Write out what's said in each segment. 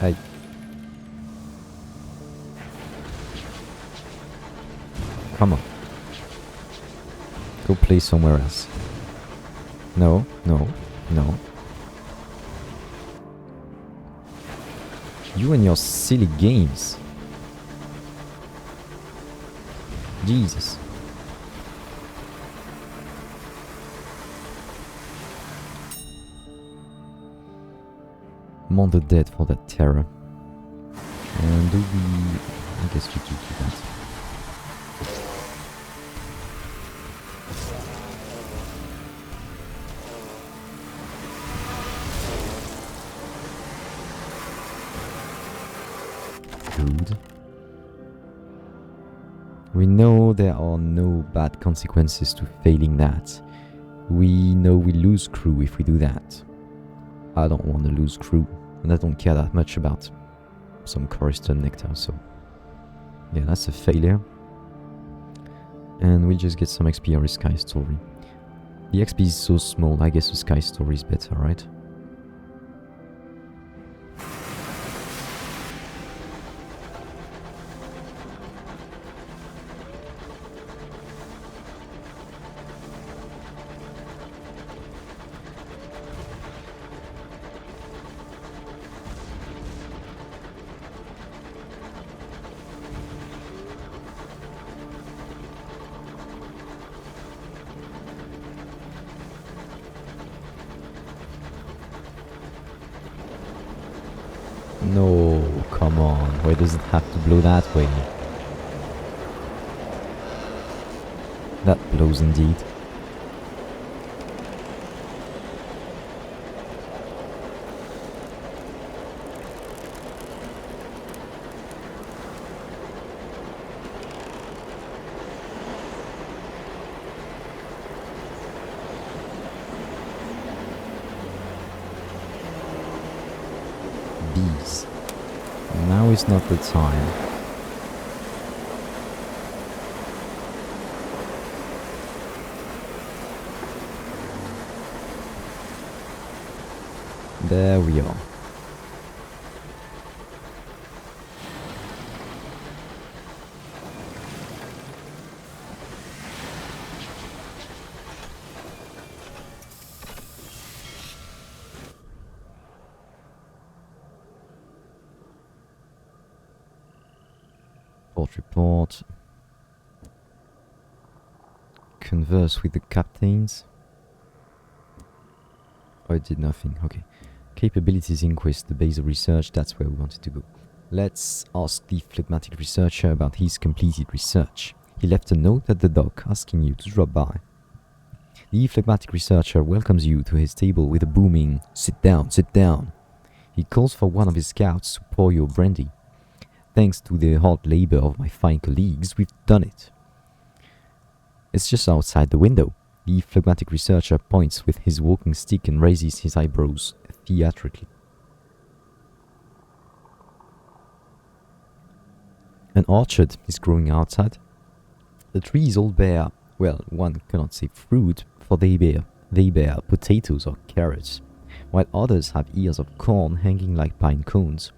Hey. Come on. Go play somewhere else. No, no, no. You and your silly games. Jesus. I'm on the dead for that terror. And do we... I guess we do that. Good. We know there are no bad consequences to failing that. We know we lose crew if we do that. I don't want to lose crew, and I don't care that much about some Chorister nectar, so... yeah, that's a failure. And we'll just get some XP on the Sky Story. The XP is so small, I guess the Sky Story is better, right? No, come on. Why does it have to blow that way? That blows indeed. Bees. Now is not the time. There we are. Report. Converse with the captains. Oh, it did nothing. Okay. Capabilities inquest, the base of research. That's where we wanted to go. Let's ask the phlegmatic researcher about his completed research. He left a note at the dock asking you to drop by. The phlegmatic researcher welcomes you to his table with a booming, "Sit down, sit down." He calls for one of his scouts to pour your brandy. Thanks to the hard labor of my fine colleagues, we've done it. It's just outside the window. The phlegmatic researcher points with his walking stick and raises his eyebrows theatrically. An orchard is growing outside. The trees all bear, well, one cannot say fruit, for they bear potatoes or carrots, while others have ears of corn hanging like pine cones.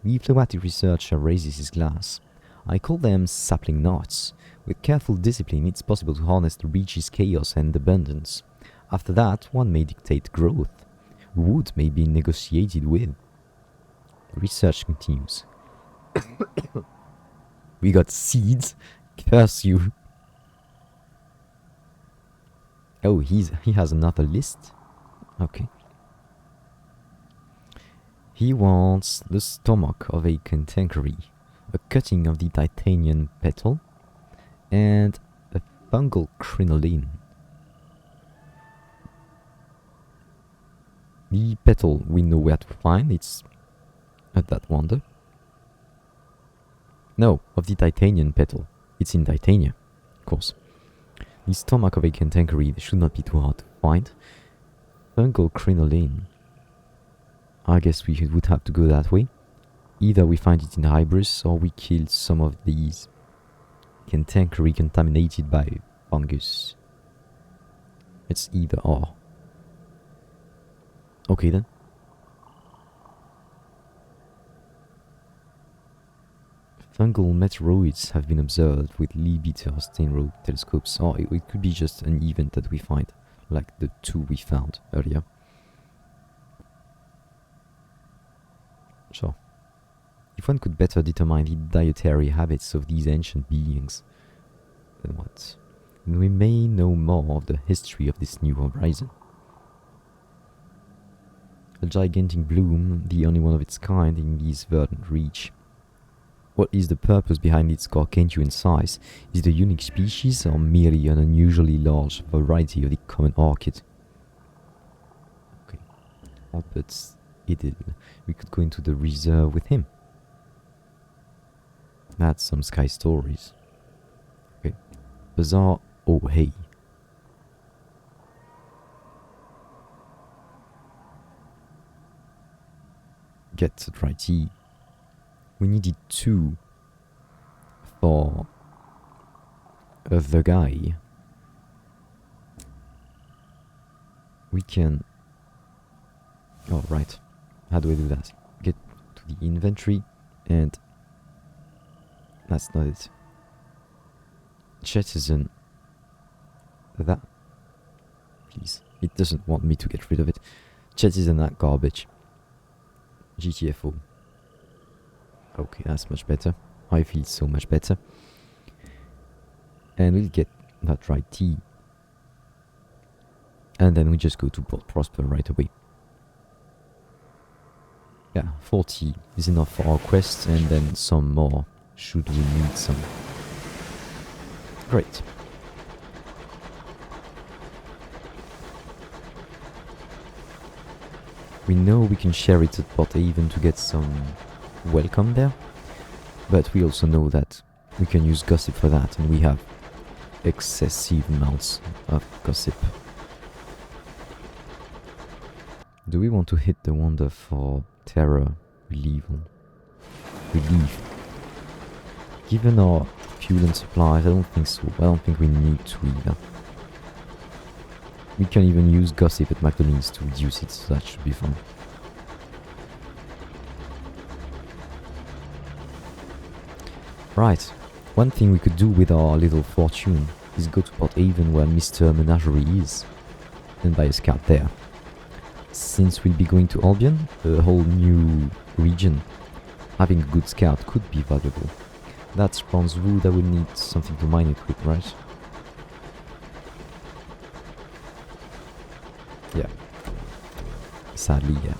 The phlegmatic researcher raises his glass. I call them sapling knots. With careful discipline, it's possible to harness the reach's chaos and abundance. After that, one may dictate growth. Wood may be negotiated with. Research continues. We got seeds. Curse you. Oh, he has another list? Okay. He wants the stomach of a contemporary, a cutting of the titanium petal, and a fungal crinoline. The petal we know where to find, it's at that wonder. No, of the titanium petal. It's in titania, of course. The stomach of a contemporary should not be too hard to find. Fungal crinoline. I guess we would have to go that way. Either we find it in Hybris or we kill some of these contemporary contaminated by fungus. It's either or. Okay then. fungal meteoroids have been observed with Lee-Beater Steinroth telescopes, or it could be just an event that we find, like the two we found earlier. Sure. If one could better determine the dietary habits of these ancient beings, then what? Then we may know more of the history of this new horizon. A gigantic bloom, the only one of its kind in this verdant reach. What is the purpose behind its gargantuan size? Is it a unique species or merely an unusually large variety of the common orchid? Okay, Albert's idyll. We could go into the reserve with him. That's some sky stories. Okay, bizarre. Oh, hey. Get the dry tea. We needed 2 for the guy. We can... Oh, right. How do I do that? Get to the inventory and... That's not it. Jettison. That. Please. It doesn't want me to get rid of it. Jettison that garbage. GTFO. Okay, that's much better. I feel so much better. And we'll get that right tea. And then we just go to Port Prosper right away. Yeah, 40 is enough for our quest, and then some more, should we need some. Great. We know we can share it at Port Haven to get some welcome there, but we also know that we can use gossip for that, and we have excessive amounts of gossip. Do we want to hit the wonder for terror relief? Given our fuel and supplies, I don't think so. I don't think we need to either. We can even use gossip at McDonald's to reduce it, so that should be fun. Right, one thing we could do with our little fortune is go to Port Haven where Mr. Menagerie is, and buy a scout there. Since we'll be going to Albion, a whole new region, having a good scout could be valuable. That's bronze wood, I will need something to mine it with, right? Yeah. Sadly, yeah.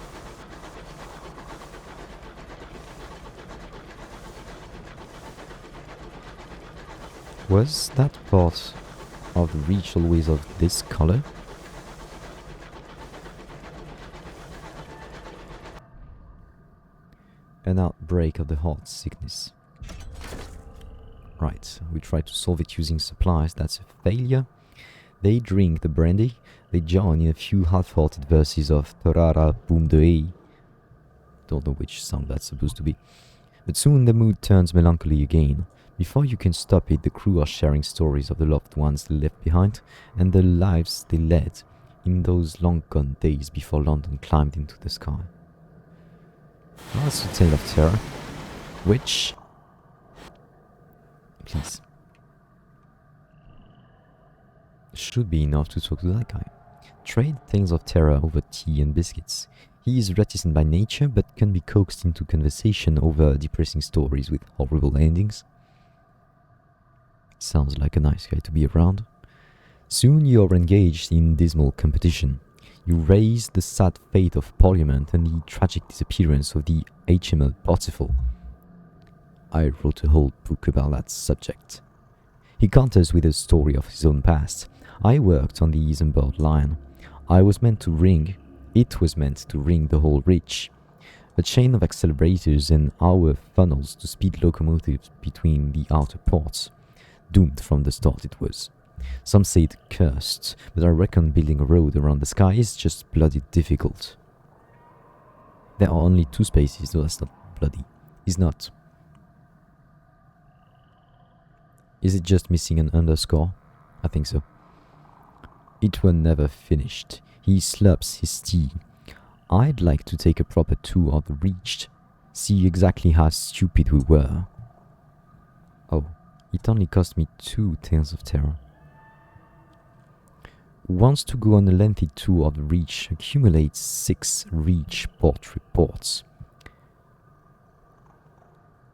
Was that part of the reach always of this color? An outbreak of the heart sickness. Right, we try to solve it using supplies, that's a failure. They drink the brandy, they join in a few half-hearted verses of Torara Boom de. Don't know which song that's supposed to be. But soon the mood turns melancholy again. Before you can stop it, the crew are sharing stories of the loved ones they left behind and the lives they led in those long-gone days before London climbed into the sky. That's a tale of terror, which... Please. Should be enough to talk to that guy. Trade tales of terror over tea and biscuits. He is reticent by nature, but can be coaxed into conversation over depressing stories with horrible endings. Sounds like a nice guy to be around. Soon you are engaged in dismal competition. You raise the sad fate of Parliament and the tragic disappearance of the HML Parsifal. I wrote a whole book about that subject. He counters with a story of his own past. I worked on the Isambard line. It was meant to ring the whole reach. A chain of accelerators and hour funnels to speed locomotives between the outer ports. Doomed from the start it was. Some say it cursed, but I reckon building a road around the sky is just bloody difficult. There are only 2 spaces, though that's not bloody. It's not. Is it just missing an underscore? I think so. It were never finished. He slurps his tea. I'd like to take a proper tour of the reach, see exactly how stupid we were. It only cost me 2 Tales of Terror. Wants to go on a lengthy tour of the Reach, accumulate 6 Reach port reports.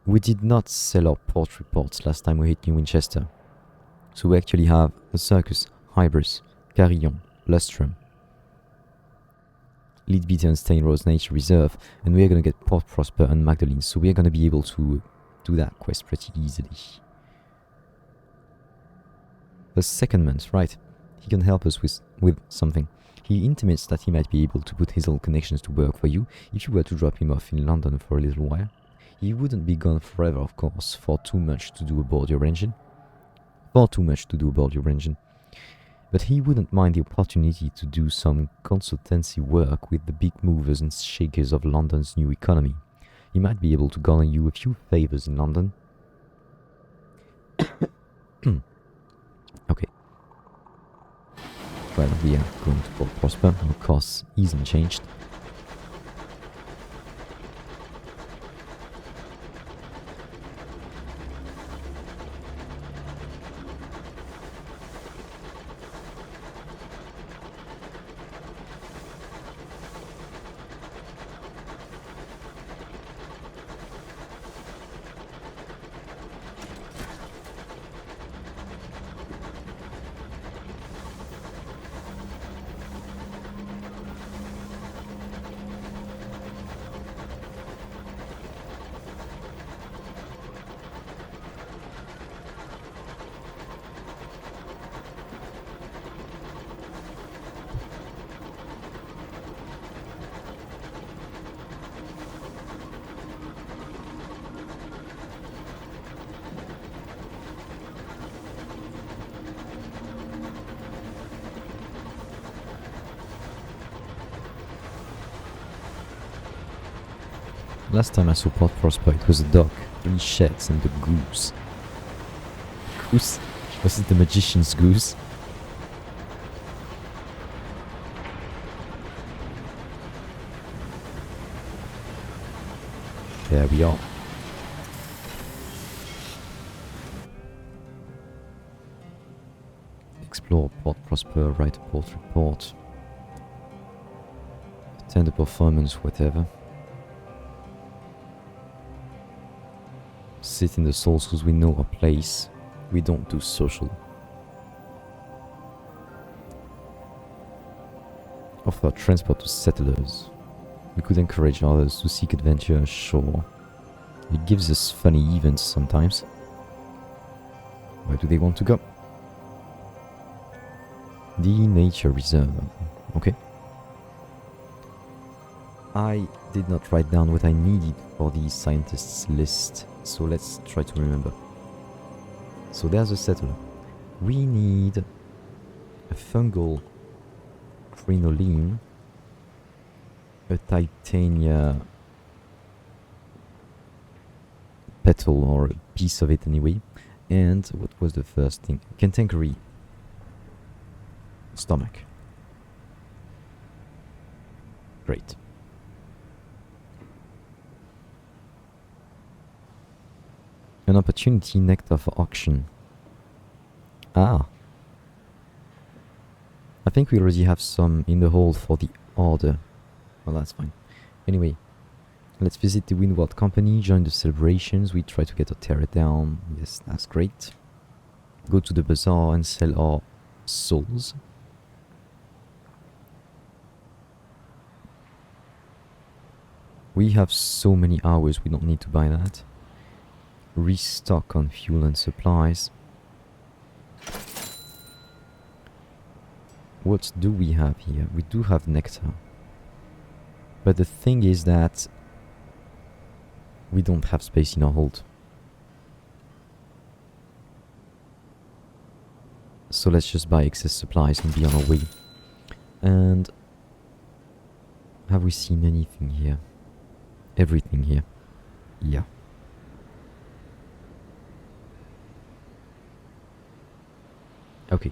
We did not sell our port reports last time we hit New Winchester. So we actually have the Circus, Hybris, Carillon, Lustrum, Leadbeater and Stainrose Nature Reserve, and we're gonna get Port Prosper and Magdalene, so we're gonna be able to do that quest pretty easily. The secondment, right. He can help us with something. He intimates that he might be able to put his old connections to work for you if you were to drop him off in London for a little while. He wouldn't be gone forever, of course, for too much to do aboard your engine. Far too much to do aboard your engine. But he wouldn't mind the opportunity to do some consultancy work with the big movers and shakers of London's new economy. He might be able to garner you a few favors in London. Okay. Well, we are going to Port Prosper. Our course isn't changed. Last time I saw Port Prosper, it was a dock, 3 sheds and a goose. Goose? Was it the magician's goose? There we are. Explore Port Prosper, write a port report. Attend a performance, whatever. Sit in the souls because we know our place. We don't do social. Offer transport to settlers. We could encourage others to seek adventure ashore. It gives us funny events sometimes. Where do they want to go? The Nature Reserve. Okay. I did not write down what I needed for the scientists list, so let's try to remember. So there's a settler. We need a fungal crinoline, a titania petal, or a piece of it anyway, and what was the first thing? Cantankerous stomach. Great. An opportunity nectar for auction. Ah. I think we already have some in the hold for the order. Well, that's fine. Anyway, let's visit the Windward Company, join the celebrations. We try to get our terror down. Yes, that's great. Go to the bazaar and sell our souls. We have so many hours, we don't need to buy that. Restock on fuel and supplies. What do we have here? We do have nectar. But the thing is that we don't have space in our hold. So let's just buy excess supplies and be on our way. And have we seen anything here? Everything here. Yeah. Okay,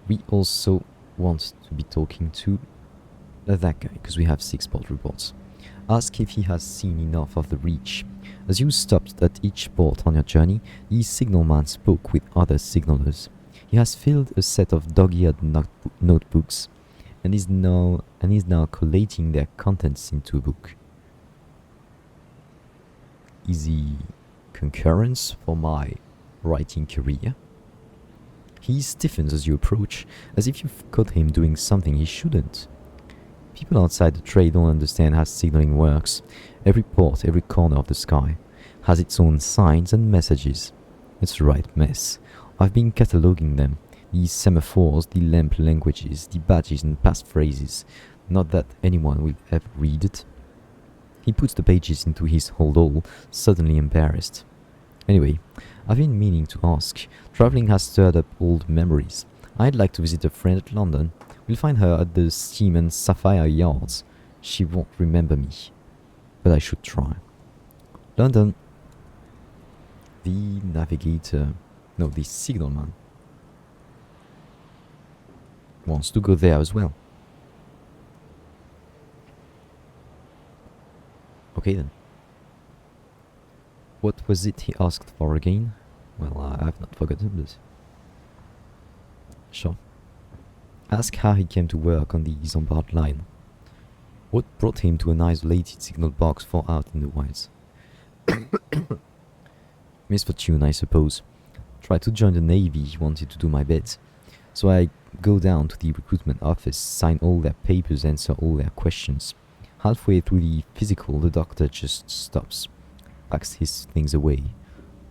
we also want to be talking to that guy, because we have 6 port reports. Ask if he has seen enough of the Reach. As you stopped at each port on your journey, the signalman spoke with other signalers. He has filled a set of dog-eared notebooks and is now collating their contents into a book. Easy concurrence for my writing career. He stiffens as you approach, as if you've caught him doing something he shouldn't. People outside the trade don't understand how signaling works. Every port, every corner of the sky, has its own signs and messages. It's a right mess. I've been cataloguing them. The semaphores, the lamp languages, the badges and passphrases. Not that anyone will ever read it. He puts the pages into his holdall, suddenly embarrassed. Anyway, I've been meaning to ask. Travelling has stirred up old memories. I'd like to visit a friend at London. We'll find her at the Steam and Sapphire Yards. She won't remember me, but I should try. London. The navigator, no, the signalman, wants to go there as well. Okay then. What was it he asked for again? Well, I've not forgotten this. Sure. Ask how he came to work on the Isambard line. What brought him to an isolated signal box far out in the wilds? Misfortune, I suppose. Tried to join the Navy, he wanted to do my bit. So I go down to the recruitment office, sign all their papers, answer all their questions. Halfway through the physical, the doctor just stops, packs his things away.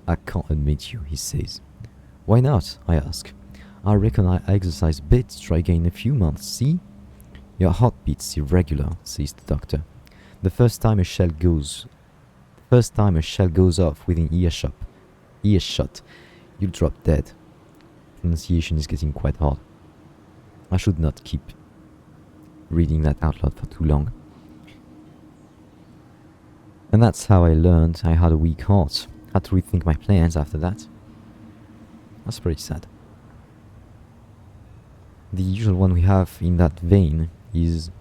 I can't admit you, he says. Why not? I ask. I reckon I exercise a bit, try again in a few months, see? Your heartbeat's irregular, says the doctor. The first time a shell goes off within earshot, you'll drop dead. Pronunciation is getting quite hard. I should not keep reading that out loud for too long. And that's how I learned I had a weak heart. Had to rethink my plans after that. That's pretty sad. The usual one we have in that vein is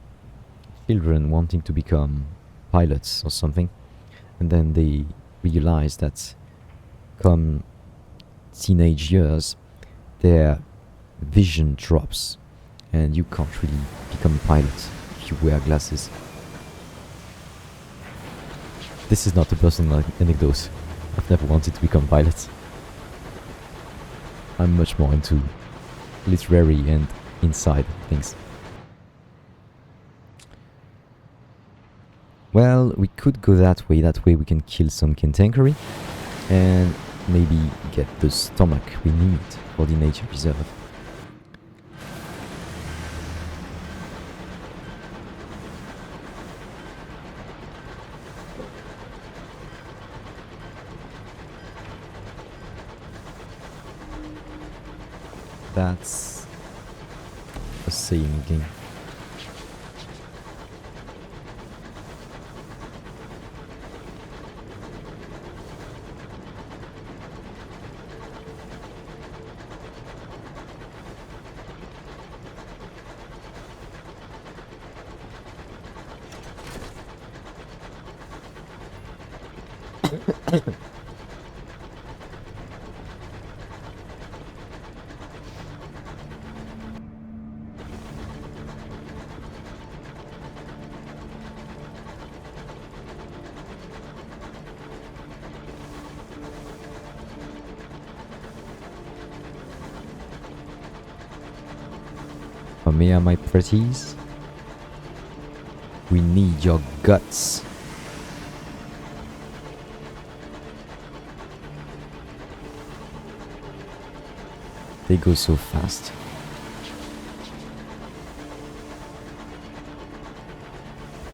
children wanting to become pilots or something, and then they realize that come teenage years their vision drops and you can't really become a pilot if you wear glasses. This is not a personal anecdote. I've never wanted to become a pilot. I'm much more into literary and inside things. Well, we could go that way we can kill some cantankerous and maybe get the stomach we need for the nature reserve. That's a saying again. Mia, my pretties, we need your guts. They go so fast.